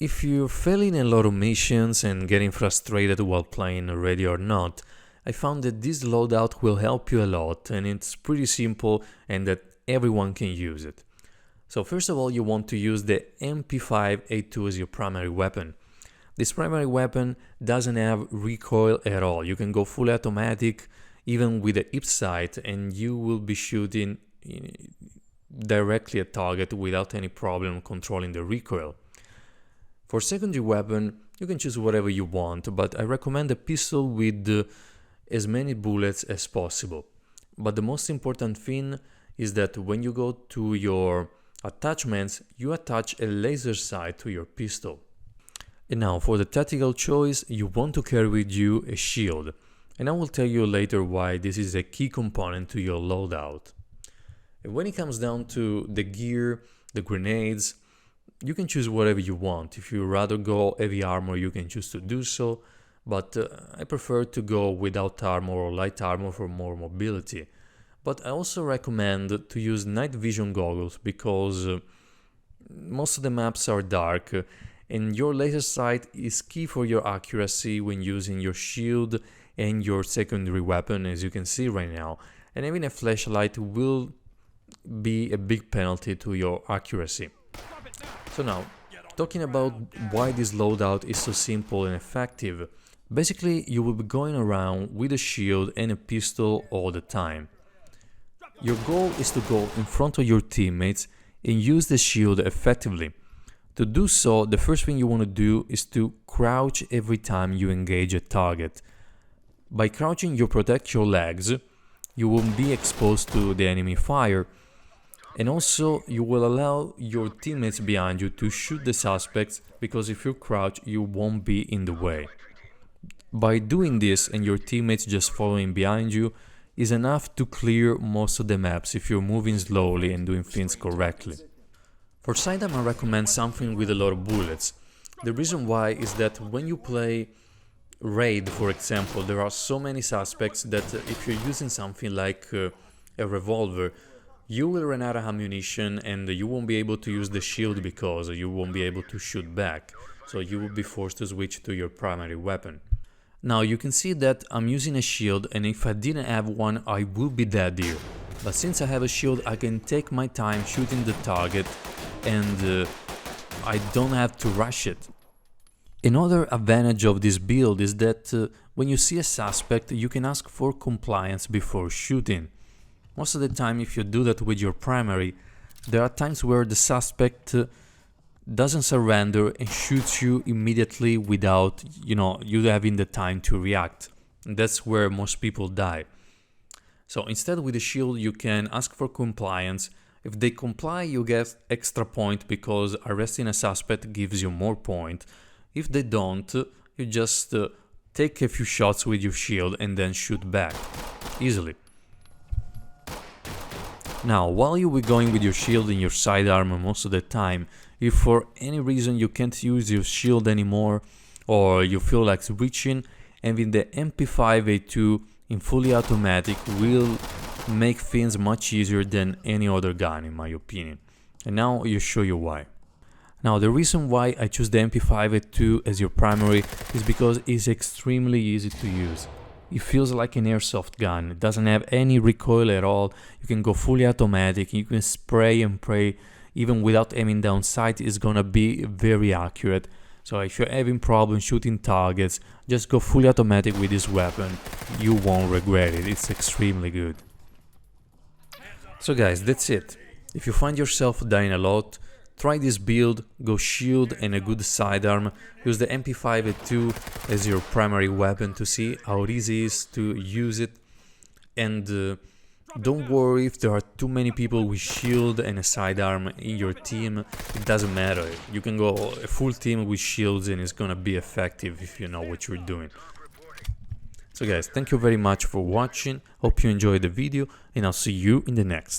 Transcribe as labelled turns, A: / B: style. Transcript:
A: If you're failing a lot of missions and getting frustrated while playing Ready or Not, I found that this loadout will help you a lot, and it's pretty simple and that everyone can use it. So first of all, you want to use the MP5A2 as your primary weapon. This primary weapon doesn't have recoil at all. You can go fully automatic even with the hip sight and you will be shooting directly at target without any problem controlling the recoil. For secondary weapon, you can choose whatever you want, but I recommend a pistol with as many bullets as possible. But the most important thing is that when you go to your attachments, you attach a laser sight to your pistol. And now for the tactical choice, you want to carry with you a shield. And I will tell you later why this is a key component to your loadout. And when it comes down to the gear, the grenades, you can choose whatever you want. If you rather go heavy armor, you can choose to do so, but I prefer to go without armor or light armor for more mobility. But I also recommend to use night vision goggles because most of the maps are dark and your laser sight is key for your accuracy when using your shield and your secondary weapon, as you can see right now. And having a flashlight will be a big penalty to your accuracy. So now, talking about why this loadout is so simple and effective, basically you will be going around with a shield and a pistol all the time. Your goal is to go in front of your teammates and use the shield effectively. To do so, the first thing you want to do is to crouch every time you engage a target. By crouching, you protect your legs, you won't be exposed to the enemy fire, and also you will allow your teammates behind you to shoot the suspects, because if you crouch, you won't be in the way. By doing this and your teammates just following behind you is enough to clear most of the maps if you're moving slowly and doing things correctly. For sidearm, I recommend something with a lot of bullets. The reason why is that when you play Raid, for example, there are so many suspects that if you're using something like a revolver, you will run out of ammunition and you won't be able to use the shield because you won't be able to shoot back. So you will be forced to switch to your primary weapon. Now you can see that I'm using a shield, and if I didn't have one I would be dead here. But since I have a shield, I can take my time shooting the target and I don't have to rush it. Another advantage of this build is that when you see a suspect, you can ask for compliance before shooting. Most of the time, if you do that with your primary, there are times where the suspect doesn't surrender and shoots you immediately without, you having the time to react. And that's where most people die. So instead, with the shield, you can ask for compliance. If they comply, you get extra point because arresting a suspect gives you more point. If they don't, you just take a few shots with your shield and then shoot back easily. Now, while you will be going with your shield and your sidearm most of the time, if for any reason you can't use your shield anymore or you feel like switching, having the MP5A2 in fully automatic will make things much easier than any other gun, in my opinion. And now I'll show you why. Now, the reason why I choose the MP5A2 as your primary is because it's extremely easy to use. It feels like an airsoft gun, it doesn't have any recoil at all, you can go fully automatic, you can spray and pray, even without aiming down sight, it's gonna be very accurate. So if you're having problems shooting targets, just go fully automatic with this weapon, you won't regret it, it's extremely good. So guys, that's it. If you find yourself dying a lot, try this build, go shield and a good sidearm, use the MP5A2 as your primary weapon to see how easy it is to use it, and don't worry if there are too many people with shield and a sidearm in your team, it doesn't matter, you can go a full team with shields and it's gonna be effective if you know what you're doing. So guys, thank you very much for watching, hope you enjoyed the video and I'll see you in the next.